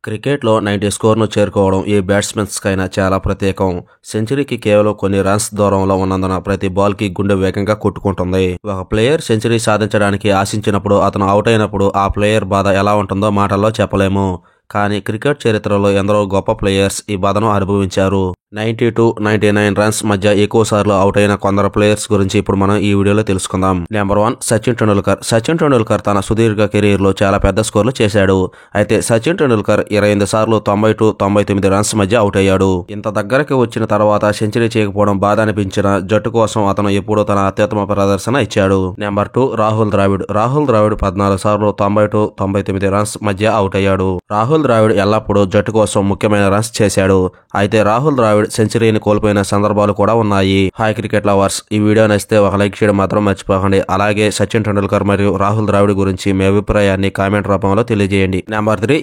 క్రికెట్లో 90 స్కోర్ను చేరుకోవడం ఏ బ్యాట్స్మెన్స్కైనా చాలా ప్రత్యేకం. సెంచరీకి కేవలం కొన్ని రన్స్ దూరంలో ఉన్నందున ప్రతి బాల్కి గుండె వేగంగా కొట్టుకుంటుంది. ఒక ప్లేయర్ సెంచరీ సాధించడానికి ఆశించినప్పుడు అతను అవుట్ అయినప్పుడు ఆ ప్లేయర్ బాధ ఎలా ఉంటుందో మాటల్లో చెప్పలేము. కానీ క్రికెట్ చరిత్రలో ఎందరో గొప్ప ప్లేయర్స్ ఈ బాధను అనుభవించారు. 90-99 రన్స్ మధ్య ఎక్కువ సార్లు అవుట్ అయిన కొందరు ప్లేయర్స్ గురించి ఇప్పుడు మనం ఈ వీడియోలో తెలుసుకుందాం. నెంబర్ 1 సచిన్ టెండూల్కర్. సచిన్ టెండూల్కర్ తన సుదీర్ఘ కెరీర్ లో చాలా పెద్ద స్కోర్లు చేశాడు. అయితే సచిన్ టెండూల్కర్ 28 సార్లు 90-99 రన్స్ మధ్య అవుట్ అయ్యాడు. ఇంత దగ్గరకు వచ్చిన తర్వాత సెంచరీ చేయకపోవడం బాధ అనిపించిన జట్టు కోసం అతను ఎప్పుడూ తన అత్యుత్తమ ప్రదర్శన ఇచ్చాడు. నెంబర్ 2 రాహుల్ ద్రావిడ్. రాహుల్ ద్రావిడ్ 14 సార్లు 90-99 రన్స్ మధ్య అవుట్ అయ్యాడు. రాహుల్ ద్రావిడ్ ఎల్లప్పుడూ జట్టు కోసం ముఖ్యమైన రన్స్ చేశాడు. అయితే రాహుల్ ద్రావిడ్ సెంచరీని కోల్పోయిన సందర్భాలు కూడా ఉన్నాయి. హాయ్ క్రికెట్ లవర్స్, ఈ వీడియో నచ్చితే ఒక లైక్ చేయడం మాత్రం మర్చిపోకండి. అలాగే సచిన్ టెండూల్కర్ మరియు రాహుల్ ద్రావిడ్ గురించి మీ అభిప్రాయాన్ని కామెంట్ రూపంలో తెలియజేయండి. నెంబర్ 3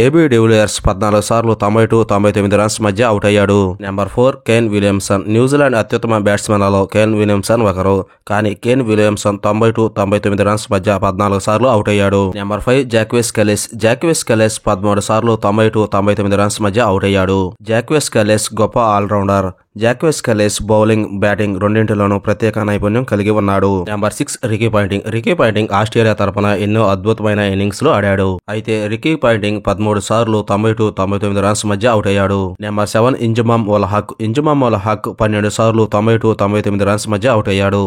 ఏబీ డివిలియర్స్ 14 సార్లు 90-99 రన్స్ మధ్య అవుట్ అయ్యాడు. Number 4 Kane Williamson. న్యూజిలాండ్ అత్యుత్తమ బ్యాట్స్మెన్లలో కేన్ విలియమ్సన్ ఒకరు. కానీ కేన్ విలియమ్సన్ 90-99 రన్స్ మధ్య 14 సార్లు అవుట్ అయ్యాడు. Number 5 Jacques Kallis. Jacques Kallis 13 సార్లు 90-99 రన్స్ మధ్య అవుట్ అయ్యాడు. జాక్విస్ కలిస్ గొప్ప ఆల్రౌండర్. జాక్విస్ కలిస్ బౌలింగ్, బ్యాటింగ్ రెండింటిలోనూ ప్రత్యేక నైపుణ్యం కలిగి ఉన్నాడు. Number 6 Ricky Poynting. Ricky Poynting Australia తరపున ఎన్నో అద్భుతమైన ఇన్నింగ్స్ లో ఆడాడు. అయితే రికీ పాయింటింగ్ 13 సార్లు 90-99 రన్స్ మధ్య అవుట్ అయ్యాడు. నెంబర్ 7 ఇంజమామ్ ఉల్ హక్. ఇంజమామ్ ఉల్ హక్ 12 సార్లు 90-99 రన్స్ మధ్య అవుట్ అయ్యాడు.